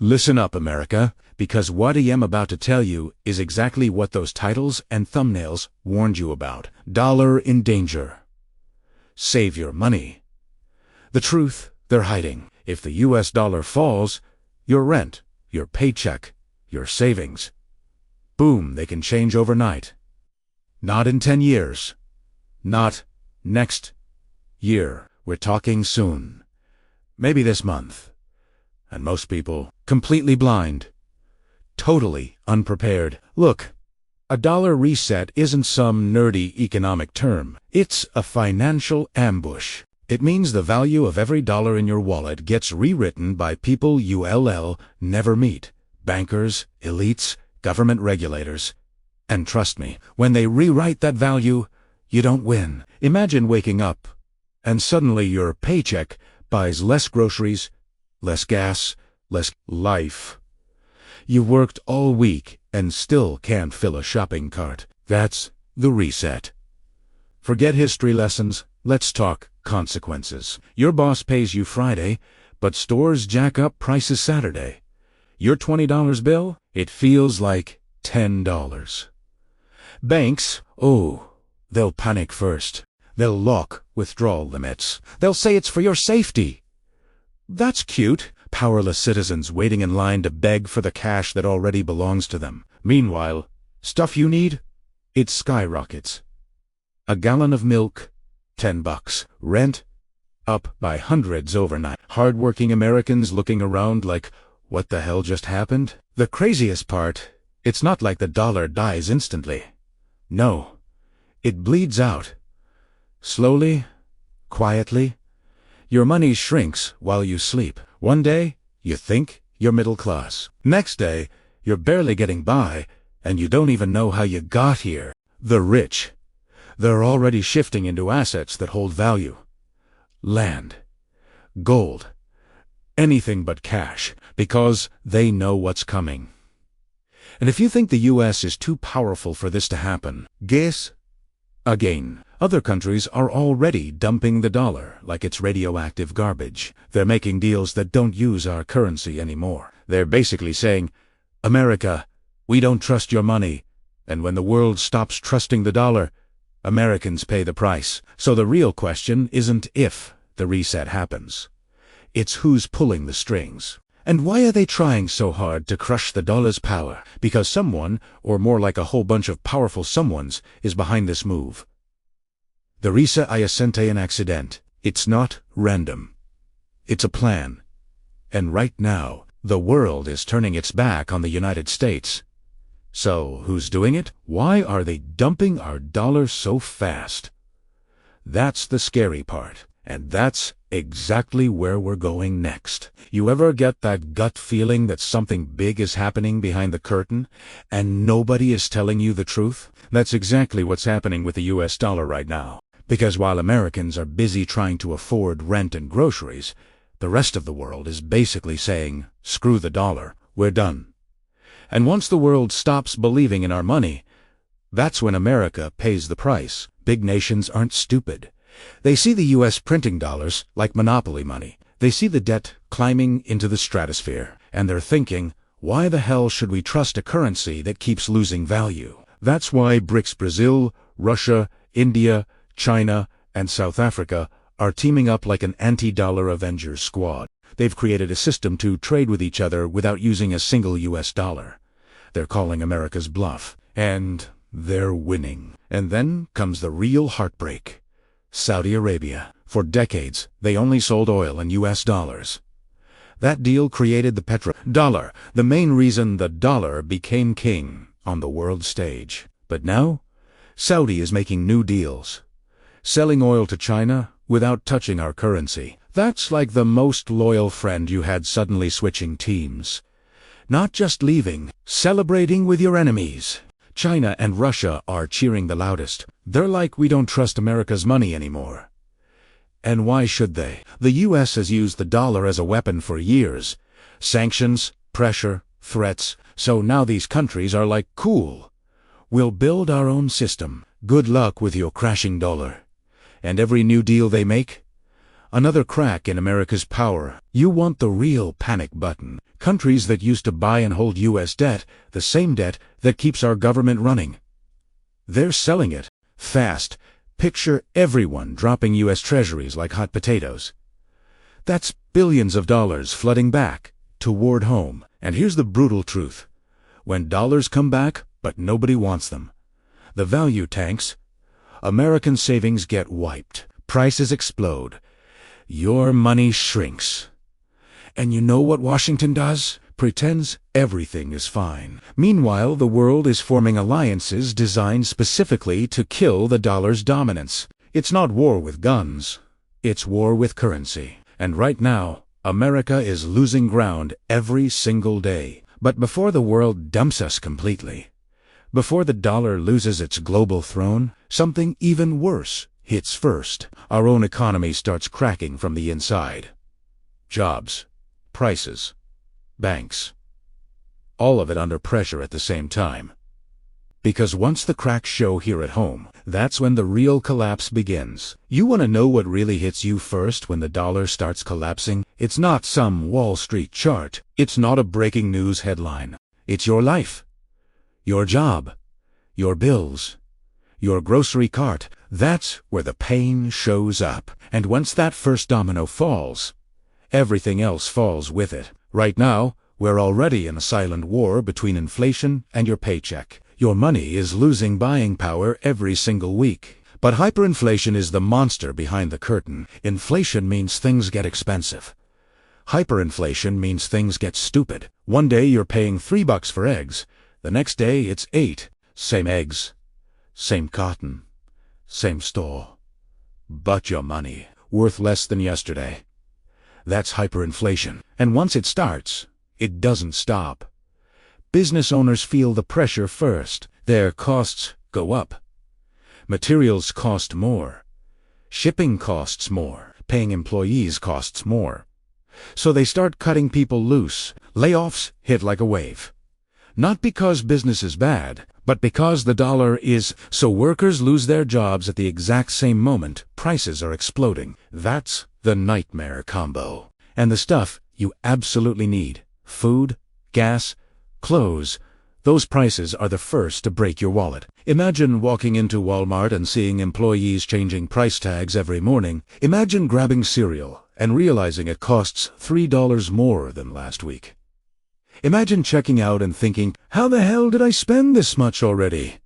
Listen up, America, because what I am about to tell you is exactly what those titles and thumbnails warned you about. Dollar in danger. Save your money. The truth they're hiding. If the US dollar falls, your rent, your paycheck, your savings, boom, they can change overnight. Not in 10 years. Not next year. We're talking soon. Maybe this month. And most people completely blind. Totally unprepared. Look, a dollar reset isn't some nerdy economic term. It's a financial ambush. It means the value of every dollar in your wallet gets rewritten by people you'll never meet. Bankers, elites, government regulators. And trust me, when they rewrite that value, you don't win. Imagine waking up, and suddenly your paycheck buys less groceries, less gas, less life. You worked all week and still can't fill a shopping cart. That's the reset. Forget history lessons, let's talk consequences. Your boss pays you Friday, but stores jack up prices Saturday. Your $20 bill, it feels like $10. Banks, they'll panic first. They'll lock withdrawal limits. They'll say it's for your safety. That's cute. Powerless citizens waiting in line to beg for the cash that already belongs to them. Meanwhile, stuff you need, it skyrockets. A gallon of milk, $10. Rent, up by hundreds overnight. Hardworking Americans looking around like, what the hell just happened? The craziest part, it's not like the dollar dies instantly. No, it bleeds out. Slowly, quietly, your money shrinks while you sleep. One day, you think you're middle class. Next day, you're barely getting by, and you don't even know how you got here. The rich, they're already shifting into assets that hold value. Land, gold, anything but cash, because they know what's coming. And if you think the US is too powerful for this to happen, guess again. Other countries are already dumping the dollar like it's radioactive garbage. They're making deals that don't use our currency anymore. They're basically saying, America, we don't trust your money. And when the world stops trusting the dollar, Americans pay the price. So the real question isn't if the reset happens. It's who's pulling the strings. And why are they trying so hard to crush the dollar's power? Because someone, or more like a whole bunch of powerful someones, is behind this move. The reset isn't an accident. It's not random. It's a plan. And right now, the world is turning its back on the United States. So, who's doing it? Why are they dumping our dollar so fast? That's the scary part. And that's exactly where we're going next. You ever get that gut feeling that something big is happening behind the curtain, and nobody is telling you the truth? That's exactly what's happening with the US dollar right now. Because while Americans are busy trying to afford rent and groceries, the rest of the world is basically saying, screw the dollar, we're done. And once the world stops believing in our money, that's when America pays the price. Big nations aren't stupid. They see the US printing dollars like monopoly money. They see the debt climbing into the stratosphere. And they're thinking, why the hell should we trust a currency that keeps losing value? That's why BRICS, Brazil, Russia, India, China, and South Africa are teaming up like an anti-dollar Avengers squad. They've created a system to trade with each other without using a single US dollar. They're calling America's bluff. And they're winning. And then comes the real heartbreak. Saudi Arabia. For decades, they only sold oil in US dollars. That deal created the petrodollar, the main reason the dollar became king on the world stage. But now, Saudi is making new deals. Selling oil to China without touching our currency. That's like the most loyal friend you had suddenly switching teams. Not just leaving, celebrating with your enemies. China and Russia are cheering the loudest. They're like, we don't trust America's money anymore. And why should they? The US has used the dollar as a weapon for years. Sanctions, pressure, threats. So now these countries are like, cool. We'll build our own system. Good luck with your crashing dollar. And every new deal they make, Another crack in America's power. You want the real panic button. Countries that used to buy and hold U.S. debt, the same debt that keeps our government running. They're selling it. Fast. Picture everyone dropping U.S. treasuries like hot potatoes. That's billions of dollars flooding back toward home. And here's the brutal truth. When dollars come back, but nobody wants them, the value tanks. American savings get wiped. Prices explode. Your money shrinks. And you know what Washington does? Pretends everything is fine. Meanwhile, the world is forming alliances designed specifically to kill the dollar's dominance. It's not war with guns. It's war with currency. And right now, America is losing ground every single day. But before the world dumps us completely, before the dollar loses its global throne, something even worse hits first. Our own economy starts cracking from the inside. Jobs, prices, banks, all of it under pressure at the same time. Because once the cracks show here at home, that's when the real collapse begins. You want to know what really hits you first when the dollar starts collapsing? It's not some Wall Street chart. It's not a breaking news headline. It's your life, your job, your bills, your grocery cart. That's where the pain shows up. And once that first domino falls, everything else falls with it. Right now, we're already in a silent war between inflation and your paycheck. Your money is losing buying power every single week. But hyperinflation is the monster behind the curtain. Inflation means things get expensive. Hyperinflation means things get stupid. One day you're paying $3 for eggs. The next day it's $8. Same eggs, same cotton, same store. But your money, worth less than yesterday. That's hyperinflation. And once it starts, it doesn't stop. Business owners feel the pressure first. Their costs go up. Materials cost more. Shipping costs more. Paying employees costs more. So they start cutting people loose. Layoffs hit like a wave. Not because business is bad, but because the dollar is. So workers lose their jobs at the exact same moment prices are exploding. That's the nightmare combo. And the stuff you absolutely need, food, gas, clothes, those prices are the first to break your wallet. Imagine walking into Walmart and seeing employees changing price tags every morning. Imagine grabbing cereal and realizing it costs $3 more than last week. Imagine checking out and thinking, how the hell did I spend this much already?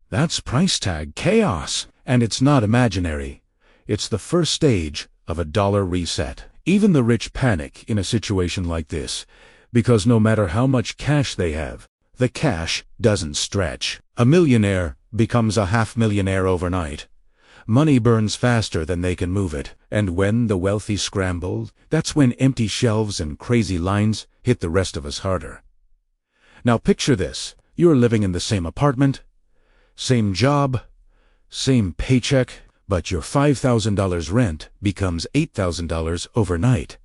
That's price tag chaos. And it's not imaginary. It's the first stage of a dollar reset. Even the rich panic in a situation like this, because no matter how much cash they have, the cash doesn't stretch. A millionaire becomes a half-millionaire overnight. Money burns faster than they can move it. And when the wealthy scramble, that's when empty shelves and crazy lines hit the rest of us harder. Now picture this. You're living in the same apartment, same job, same paycheck, but your $5,000 rent becomes $8,000 overnight.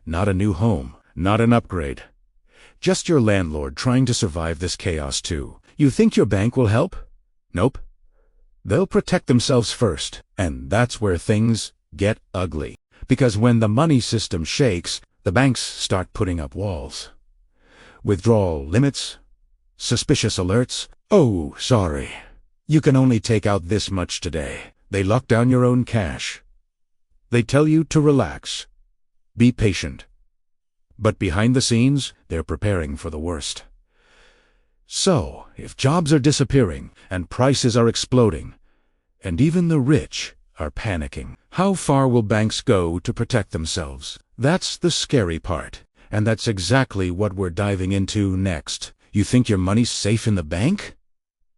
Not a new home, not an upgrade. Just your landlord trying to survive this chaos too. You think your bank will help? Nope. They'll protect themselves first. And that's where things get ugly. Because when the money system shakes, the banks start putting up walls. Withdrawal limits, suspicious alerts. Oh, sorry. You can only take out this much today. They lock down your own cash. They tell you to relax. Be patient. But behind the scenes, they're preparing for the worst. So, if jobs are disappearing, and prices are exploding, and even the rich are panicking, how far will banks go to protect themselves? That's the scary part. And that's exactly what we're diving into next. You think your money's safe in the bank?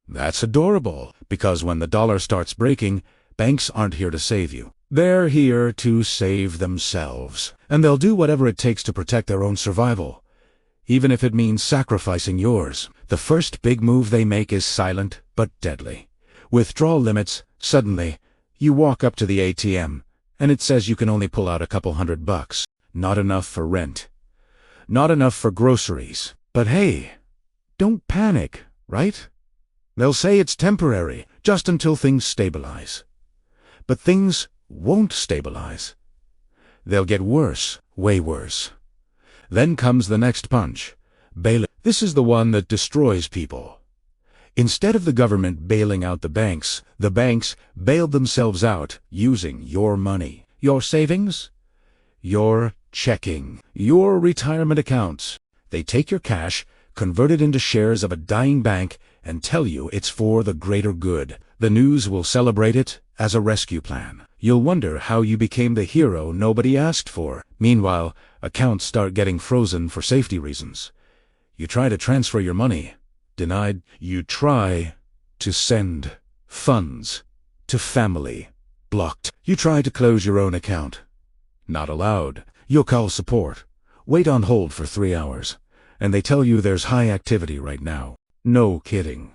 That's adorable, because when the dollar starts breaking, banks aren't here to save you. They're here to save themselves. And they'll do whatever it takes to protect their own survival, even if it means sacrificing yours. The first big move they make is silent but deadly. Withdrawal limits. Suddenly, you walk up to the ATM, and it says you can only pull out a couple $100. Not enough for rent. Not enough for groceries. But hey, don't panic, right? They'll say it's temporary, just until things stabilize. But things won't stabilize. They'll get worse, way worse. Then comes the next punch. Bailout. This is the one that destroys people. Instead of the government bailing out the banks bailed themselves out using your money. Your savings? Your checking. Your retirement accounts. They take your cash, convert it into shares of a dying bank, and tell you it's for the greater good. The news will celebrate it as a rescue plan. You'll wonder how you became the hero nobody asked for. Meanwhile, accounts start getting frozen for safety reasons. You try to transfer your money. Denied. You try to send funds to family. Blocked. You try to close your own account. Not allowed. You'll call support. Wait on hold for 3 hours. And they tell you there's high activity right now. No kidding.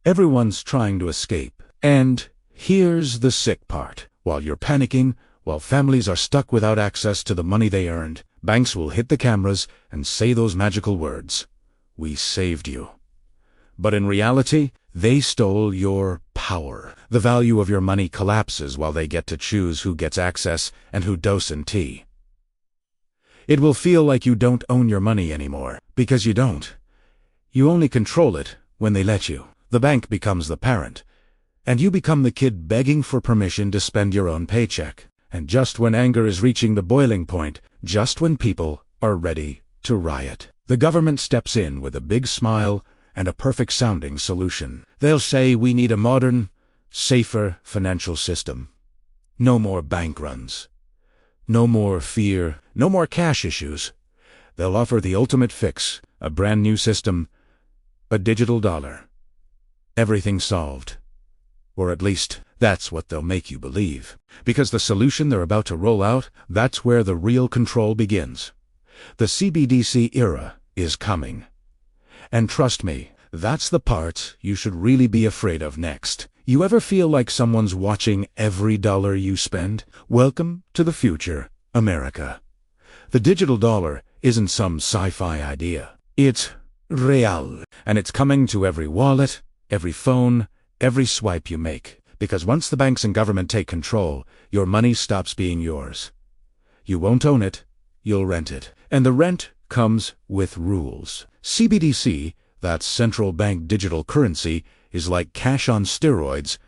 Everyone's trying to escape. And here's the sick part. While you're panicking, while families are stuck without access to the money they earned, banks will hit the cameras and say those magical words. We saved you. But in reality, they stole your power. The value of your money collapses while they get to choose who gets access and who doesn't. It will feel like you don't own your money anymore, because you don't. You only control it when they let you. The bank becomes the parent, and you become the kid begging for permission to spend your own paycheck. And just when anger is reaching the boiling point, just when people are ready to riot, the government steps in with a big smile and a perfect-sounding solution. They'll say we need a modern, safer financial system. No more bank runs. No more fear. No more cash issues. They'll offer the ultimate fix, a brand new system, a digital dollar. Everything solved. Or at least, that's what they'll make you believe. Because the solution they're about to roll out, that's where the real control begins. The CBDC era is coming. And trust me, that's the part you should really be afraid of next. You ever feel like someone's watching every dollar you spend? Welcome to the future, America. The digital dollar isn't some sci-fi idea. It's real. And it's coming to every wallet, every phone, every swipe you make. Because once the banks and government take control, your money stops being yours. You won't own it, you'll rent it. And the rent comes with rules. CBDC, that's central bank digital currency, is like cash on steroids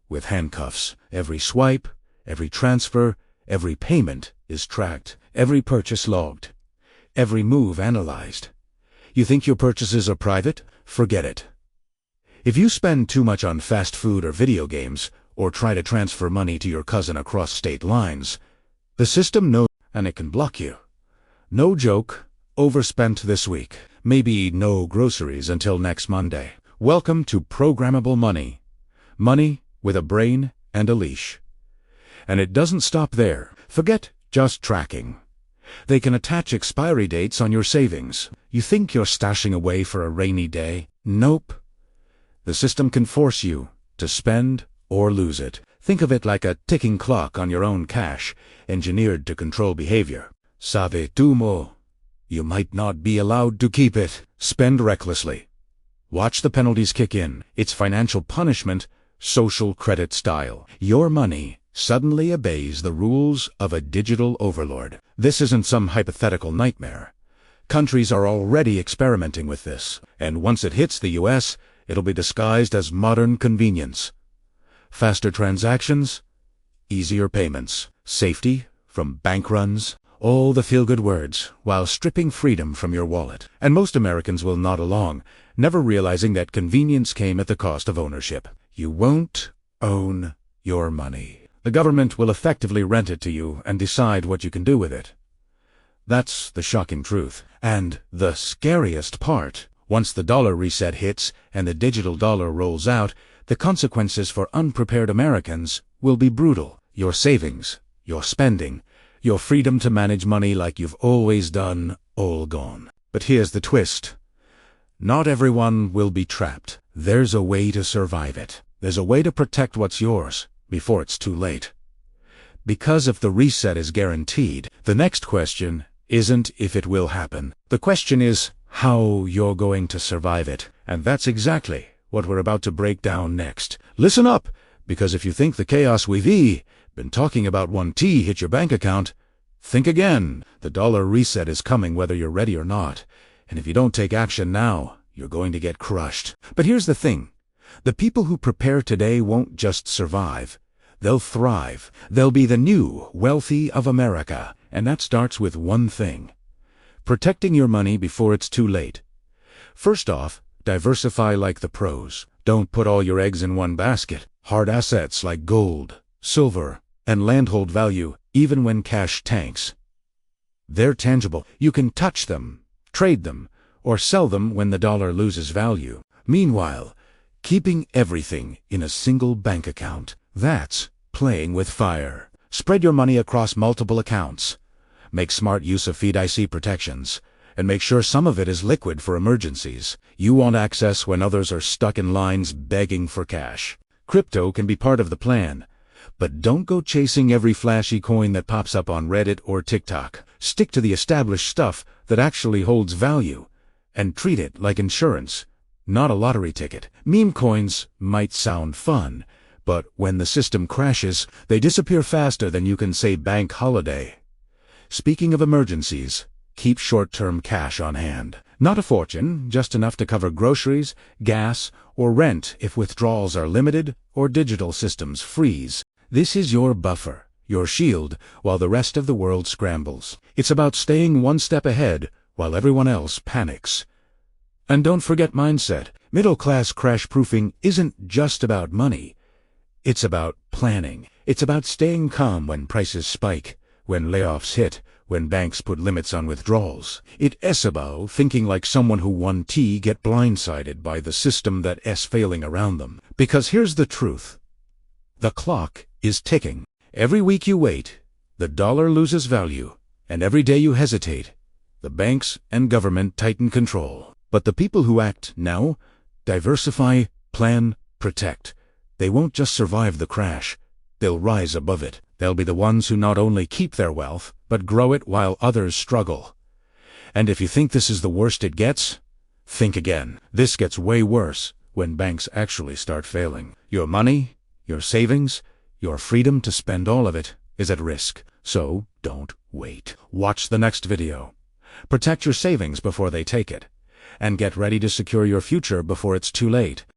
with handcuffs. Every swipe, every transfer, every payment is tracked, every purchase logged, every move analyzed. You think your purchases are private? Forget it. If you spend too much on fast food or video games, or try to transfer money to your cousin across state lines, the system knows and it can block you. No joke, overspent this week. Maybe no groceries until next Monday. Welcome to programmable money. Money with a brain and a leash. And it doesn't stop there. Forget just tracking. They can attach expiry dates on your savings. You think you're stashing away for a rainy day? Nope. The system can force you to spend or lose it. Think of it like a ticking clock on your own cash, engineered to control behavior. Save tu mo. You might not be allowed to keep it. Spend recklessly. Watch the penalties kick in. It's financial punishment, social credit style. Your money suddenly obeys the rules of a digital overlord. This isn't some hypothetical nightmare. Countries are already experimenting with this, and once it hits the US, it'll be disguised as modern convenience. Faster transactions, easier payments, safety from bank runs, all the feel-good words, while stripping freedom from your wallet. And most Americans will nod along, never realizing that convenience came at the cost of ownership. You won't own your money. The government will effectively rent it to you and decide what you can do with it. That's the shocking truth. And the scariest part, once the dollar reset hits and the digital dollar rolls out, the consequences for unprepared Americans will be brutal. Your savings, your spending, your freedom to manage money like you've always done, all gone. But here's the twist. Not everyone will be trapped. There's a way to survive it. There's a way to protect what's yours before it's too late. Because if the reset is guaranteed, the next question isn't if it will happen. The question is how you're going to survive it. And that's exactly what we're about to break down next. Listen up, because if you think the chaos we've been talking about won't hit your bank account, Think again. The dollar reset is coming whether you're ready or not. And if you don't take action now, you're going to get crushed. But here's the thing. The people who prepare today won't just survive. They'll thrive. They'll be the new wealthy of America. And that starts with one thing: protecting your money before it's too late. First off, diversify like the pros. Don't put all your eggs in one basket. Hard assets like gold, silver, and land hold value, even when cash tanks. They're tangible. You can touch them, trade them, or sell them when the dollar loses value. Meanwhile, keeping everything in a single bank account, that's playing with fire. Spread your money across multiple accounts. Make smart use of FDIC protections, and make sure some of it is liquid for emergencies you want access when others are stuck in lines begging for cash. Crypto can be part of the plan, but don't go chasing every flashy coin that pops up on Reddit or TikTok. Stick to the established stuff that actually holds value, and treat it like insurance, not a lottery ticket. Meme coins might sound fun, but when the system crashes, they disappear faster than you can say bank holiday. Speaking of emergencies, keep short-term cash on hand. Not a fortune, just enough to cover groceries, gas, or rent if withdrawals are limited or digital systems freeze. This is your buffer, your shield, while the rest of the world scrambles. It's about staying one step ahead while everyone else panics. And don't forget mindset. Middle-class crash-proofing isn't just about money. It's about planning. It's about staying calm when prices spike, when layoffs hit, when banks put limits on withdrawals. It's about thinking like someone who won get blindsided by the system that's failing around them. Because here's the truth. The clock is ticking. Every week you wait, the dollar loses value, and every day you hesitate, the banks and government tighten control. But the people who act now, diversify, plan, protect, they won't just survive the crash. They'll rise above it. They'll be the ones who not only keep their wealth, but grow it while others struggle. And if you think this is the worst it gets, think again. This gets way worse when banks actually start failing. Your money, your savings, your freedom to spend all of it is at risk. So don't wait. Watch the next video. Protect your savings before they take it. And get ready to secure your future before it's too late.